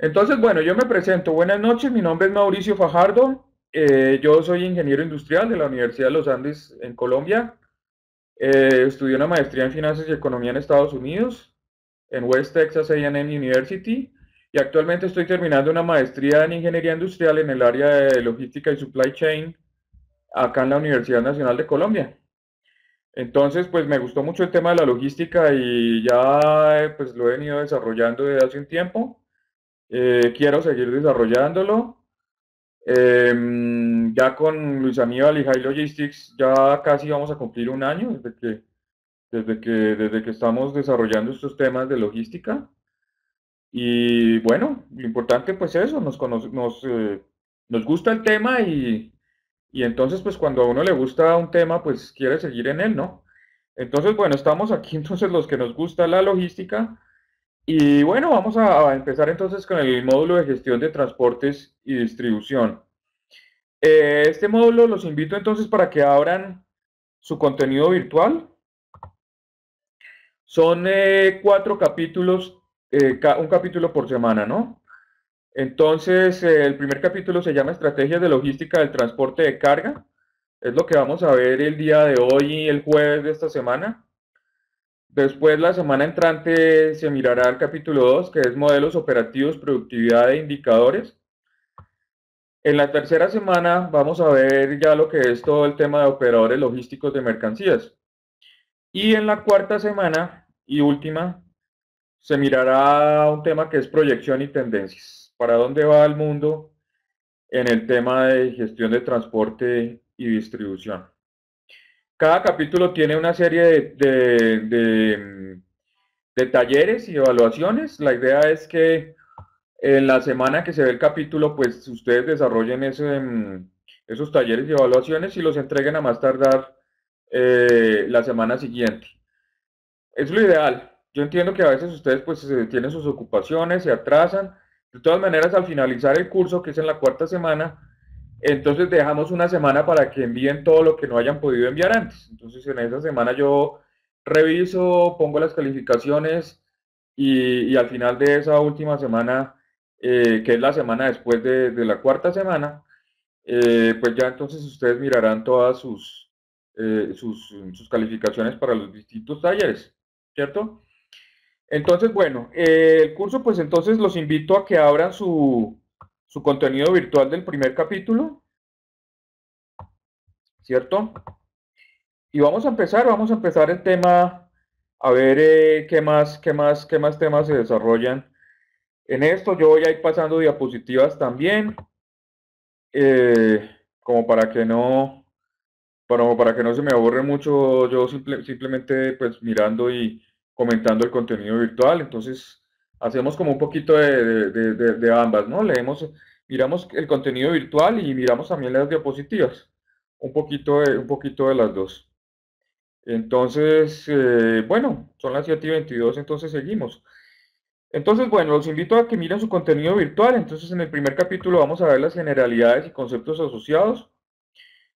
Entonces, bueno, yo me presento. Buenas noches, mi nombre es Mauricio Fajardo. Yo soy ingeniero industrial de la Universidad de los Andes en Colombia. Estudié una maestría en finanzas y economía en Estados Unidos, en West Texas A&M University, y actualmente estoy terminando una maestría en ingeniería industrial en el área de logística y supply chain acá en la Universidad Nacional de Colombia. Entonces, pues me gustó mucho el tema de la logística y ya pues lo he venido desarrollando desde hace un tiempo. Quiero seguir desarrollándolo. Ya con Luis Aníbal y High Logistics ya casi vamos a cumplir un año desde que estamos desarrollando estos temas de logística. Y bueno, lo importante pues eso, nos gusta el tema y entonces pues cuando a uno le gusta un tema pues quiere seguir en él, ¿no? Entonces bueno, estamos aquí entonces los que nos gusta la logística y bueno, vamos a empezar entonces con el módulo de gestión de transportes y distribución. Este módulo los invito entonces para que abran su contenido virtual. Son 4 capítulos, un capítulo por semana, ¿no? Entonces, el primer capítulo se llama Estrategias de Logística del Transporte de Carga. Es lo que vamos a ver el día de hoy y el jueves de esta semana. Después, la semana entrante, se mirará el capítulo 2, que es Modelos Operativos, Productividad e Indicadores. En la tercera semana vamos a ver ya lo que es todo el tema de operadores logísticos de mercancías. Y en la cuarta semana y última se mirará un tema que es proyección y tendencias. ¿Para dónde va el mundo en el tema de gestión de transporte y distribución? Cada capítulo tiene una serie de talleres y evaluaciones. La idea es que en la semana que se ve el capítulo, pues ustedes desarrollen esos talleres y evaluaciones y los entreguen a más tardar la semana siguiente. Es lo ideal. Yo entiendo que a veces ustedes pues tienen sus ocupaciones, se atrasan. De todas maneras, al finalizar el curso, que es en la cuarta semana, entonces dejamos una semana para que envíen todo lo que no hayan podido enviar antes. Entonces en esa semana yo reviso, pongo las calificaciones y al final de esa última semana, que es la semana después de la cuarta semana, pues ya entonces ustedes mirarán todas sus calificaciones para los distintos talleres, ¿cierto? Entonces, bueno, el curso, pues entonces los invito a que abran su contenido virtual del primer capítulo, ¿cierto? Y vamos a empezar el tema, a ver qué más temas se desarrollan en esto. Yo voy a ir pasando diapositivas también, como para que no se me aburre mucho yo simplemente pues mirando y comentando el contenido virtual. Entonces hacemos como un poquito de ambas, ¿no? Miramos el contenido virtual y miramos también las diapositivas. Un poquito de las dos. Entonces, bueno, son las 7:22, entonces seguimos. Entonces, bueno, los invito a que miren su contenido virtual. Entonces, en el primer capítulo vamos a ver las generalidades y conceptos asociados.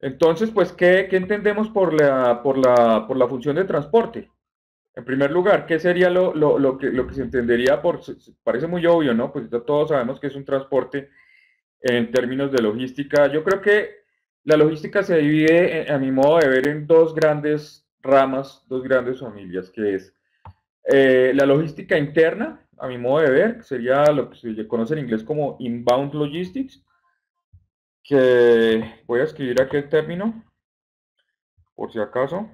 Entonces, pues, ¿qué entendemos por la función de transporte? En primer lugar, ¿qué sería lo que se entendería parece muy obvio, ¿no? Pues ya todos sabemos que es un transporte en términos de logística. Yo creo que la logística se divide, a mi modo de ver, en dos grandes ramas, dos grandes familias, que es la logística interna, a mi modo de ver, que sería lo que se conoce en inglés como inbound logistics, que voy a escribir aquí el término, por si acaso.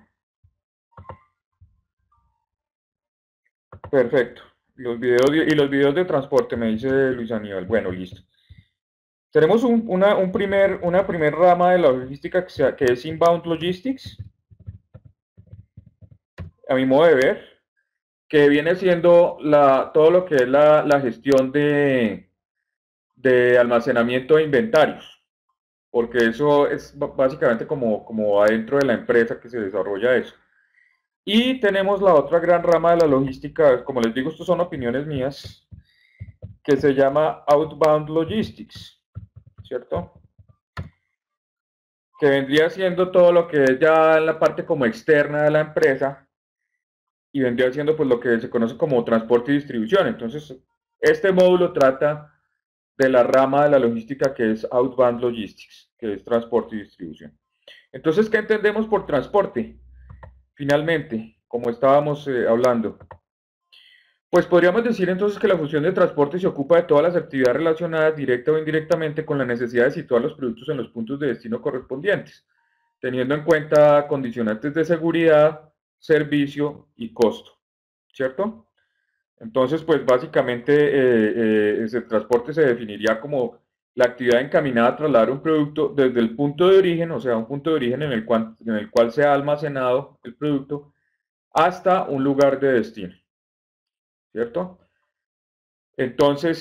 Perfecto. Los videos de transporte, me dice Luis Aníbal. Bueno, listo. Tenemos una primer rama de la logística que es Inbound Logistics, a mi modo de ver, que viene siendo todo lo que es la gestión de almacenamiento de inventarios, porque eso es básicamente como adentro de la empresa que se desarrolla eso. Y tenemos la otra gran rama de la logística, como les digo, estas son opiniones mías, que se llama Outbound Logistics, ¿cierto? Que vendría siendo todo lo que es ya la parte como externa de la empresa y vendría siendo pues lo que se conoce como transporte y distribución. Entonces, este módulo trata de la rama de la logística que es Outbound Logistics, que es transporte y distribución. Entonces, ¿qué entendemos por transporte? Finalmente, como estábamos hablando, pues podríamos decir entonces que la función de transporte se ocupa de todas las actividades relacionadas directa o indirectamente con la necesidad de situar los productos en los puntos de destino correspondientes, teniendo en cuenta condicionantes de seguridad, servicio y costo, ¿cierto? Entonces, pues básicamente ese transporte se definiría como la actividad encaminada a trasladar un producto desde el punto de origen, o sea, un punto de origen en el cual se ha almacenado el producto, hasta un lugar de destino, ¿cierto? Entonces,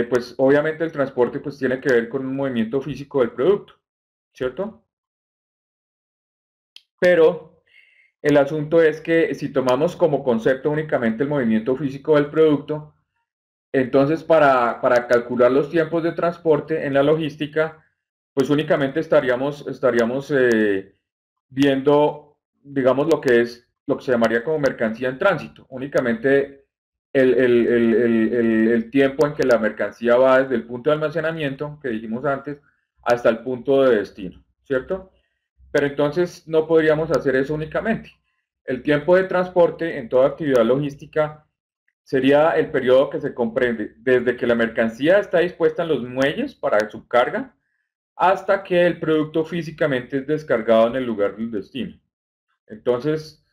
pues obviamente el transporte pues tiene que ver con un movimiento físico del producto, ¿cierto? Pero el asunto es que si tomamos como concepto únicamente el movimiento físico del producto, entonces para calcular los tiempos de transporte en la logística, pues únicamente estaríamos viendo, digamos, lo que se llamaría como mercancía en tránsito, únicamente el tiempo en que la mercancía va desde el punto de almacenamiento, que dijimos antes, hasta el punto de destino, ¿cierto? Pero entonces no podríamos hacer eso únicamente. El tiempo de transporte en toda actividad logística sería el periodo que se comprende desde que la mercancía está dispuesta en los muelles para su carga hasta que el producto físicamente es descargado en el lugar del destino. Entonces,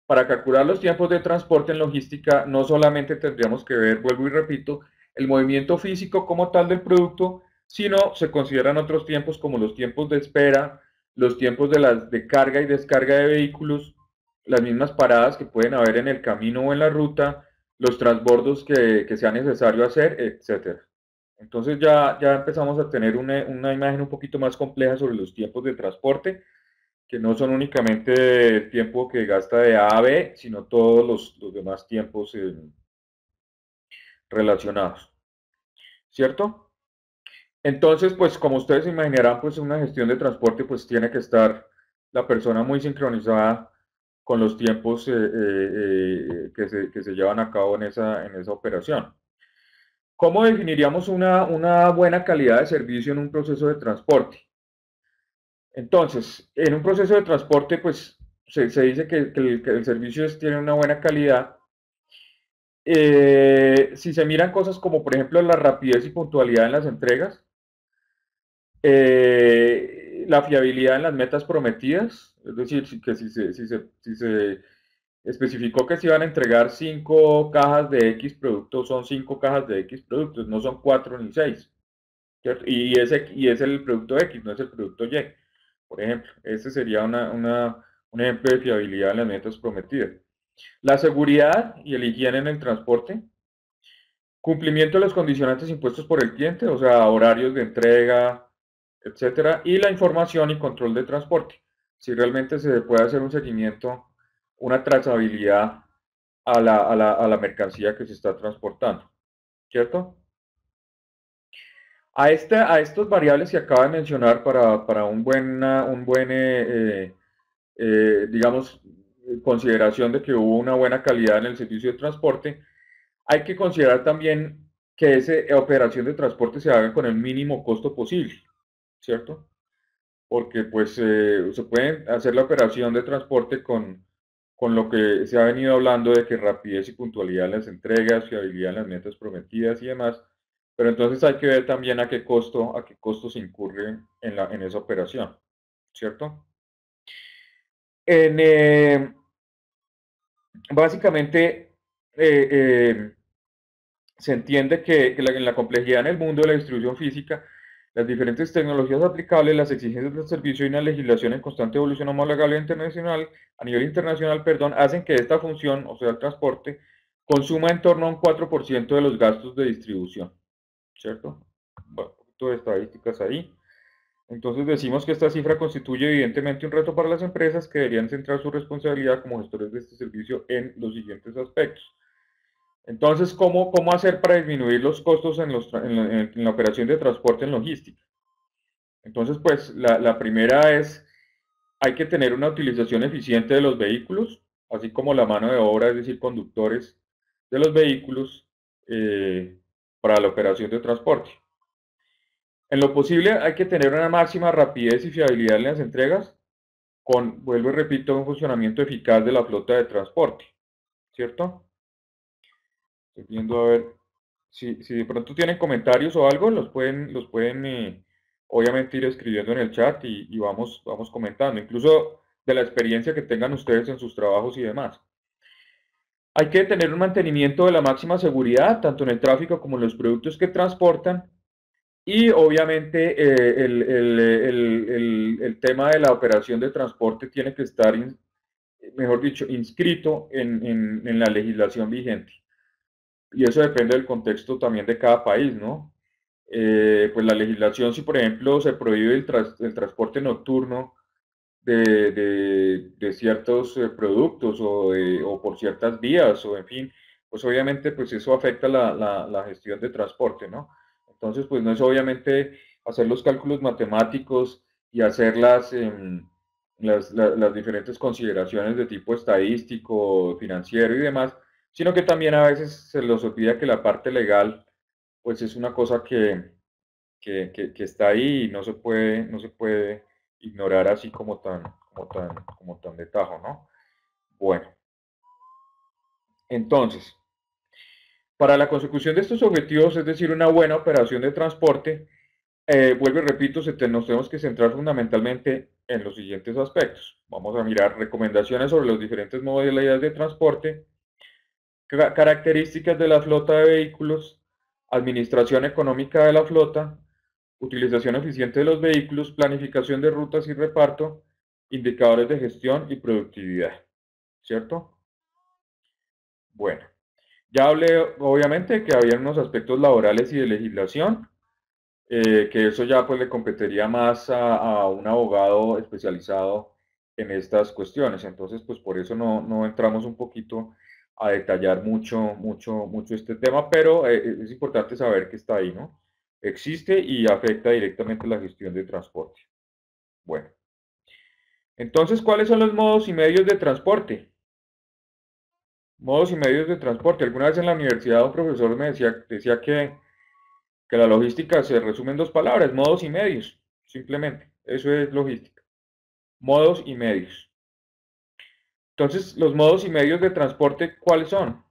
para calcular los tiempos de transporte en logística, no solamente tendríamos que ver, vuelvo y repito, el movimiento físico como tal del producto, sino se consideran otros tiempos como los tiempos de espera, los tiempos de carga y descarga de vehículos, las mismas paradas que pueden haber en el camino o en la ruta, los transbordos que sea necesario hacer, etcétera. Entonces ya empezamos a tener una imagen un poquito más compleja sobre los tiempos de transporte, que no son únicamente el tiempo que gasta de A a B, sino todos los demás tiempos relacionados, ¿cierto? Entonces, pues como ustedes se imaginarán, pues una gestión de transporte pues tiene que estar la persona muy sincronizada con los tiempos que se llevan a cabo en esa operación. ¿Cómo definiríamos una buena calidad de servicio en un proceso de transporte? Entonces, en un proceso de transporte, pues se dice que el servicio tiene una buena calidad. Si se miran cosas como, por ejemplo, la rapidez y puntualidad en las entregas, la fiabilidad en las metas prometidas, es decir, si se especificó que se iban a entregar 5 cajas de X productos, son 5 cajas de X productos, no son 4 ni 6, ¿cierto? Y es el producto X, no es el producto Y, por ejemplo. Ese sería un ejemplo de fiabilidad en las metas prometidas. La seguridad y el higiene en el transporte, cumplimiento de los condicionantes impuestos por el cliente, o sea, horarios de entrega, etcétera, y la información y control de transporte. Si realmente se puede hacer un seguimiento, una trazabilidad a la mercancía que se está transportando, ¿cierto? A estos variables que acaba de mencionar para un buen digamos, consideración de que hubo una buena calidad en el servicio de transporte, hay que considerar también que esa operación de transporte se haga con el mínimo costo posible, ¿cierto? Porque pues se puede hacer la operación de transporte con lo que se ha venido hablando de que rapidez y puntualidad en las entregas, fiabilidad en las metas prometidas y demás, pero entonces hay que ver también a qué costo se incurre en esa operación, ¿cierto? En, básicamente, eh, eh, se entiende que en la complejidad en el mundo de la distribución física, las diferentes tecnologías aplicables, las exigencias del servicio y una legislación en constante evolución homologable internacional, a nivel internacional, perdón, hacen que esta función, o sea, el transporte, consuma en torno a un 4% de los gastos de distribución, ¿cierto? Bueno, un poquito de estadísticas ahí. Entonces decimos que esta cifra constituye evidentemente un reto para las empresas que deberían centrar su responsabilidad como gestores de este servicio en los siguientes aspectos. Entonces, ¿cómo hacer para disminuir los costos en la operación de transporte en logística? Entonces, pues la primera es, hay que tener una utilización eficiente de los vehículos, así como la mano de obra, es decir, conductores de los vehículos. para la operación de transporte. En lo posible hay que tener una máxima rapidez y fiabilidad en las entregas vuelvo y repito, un funcionamiento eficaz de la flota de transporte, ¿cierto? Estoy viendo a ver si de pronto tienen comentarios o algo, los pueden obviamente ir escribiendo en el chat y vamos comentando, incluso de la experiencia que tengan ustedes en sus trabajos y demás. Hay que tener un mantenimiento de la máxima seguridad, tanto en el tráfico como en los productos que transportan. Y obviamente el tema de la operación de transporte tiene que estar, mejor dicho, inscrito en la legislación vigente. Y eso depende del contexto también de cada país, ¿no? Pues la legislación, si por ejemplo se prohíbe el transporte nocturno de ciertos productos o por ciertas vías o en fin, pues obviamente pues eso afecta la gestión de transporte, ¿no? Entonces pues no es obviamente hacer los cálculos matemáticos y hacer las diferentes consideraciones de tipo estadístico, financiero y demás, sino que también a veces se les olvida que la parte legal pues es una cosa que está ahí y no se puede ignorar así como tan de tajo, ¿no? Bueno, entonces, para la consecución de estos objetivos, es decir, una buena operación de transporte, vuelvo y repito, nos tenemos que centrar fundamentalmente en los siguientes aspectos. Vamos a mirar recomendaciones sobre los diferentes modalidades de transporte, características de la flota de vehículos, administración económica de la flota, utilización eficiente de los vehículos, planificación de rutas y reparto, indicadores de gestión y productividad. ¿Cierto? Bueno, ya hablé obviamente que había unos aspectos laborales y de legislación, que eso ya pues le competiría más a un abogado especializado en estas cuestiones. Entonces, pues por eso no entramos un poquito a detallar mucho este tema, pero es importante saber que está ahí, ¿no? Existe y afecta directamente la gestión de transporte. Bueno, entonces, ¿cuáles son los modos y medios de transporte? Modos y medios de transporte. Alguna vez en la universidad un profesor me decía que la logística se resume en dos palabras, modos y medios, simplemente. Eso es logística. Modos y medios. Entonces, los modos y medios de transporte, ¿cuáles son?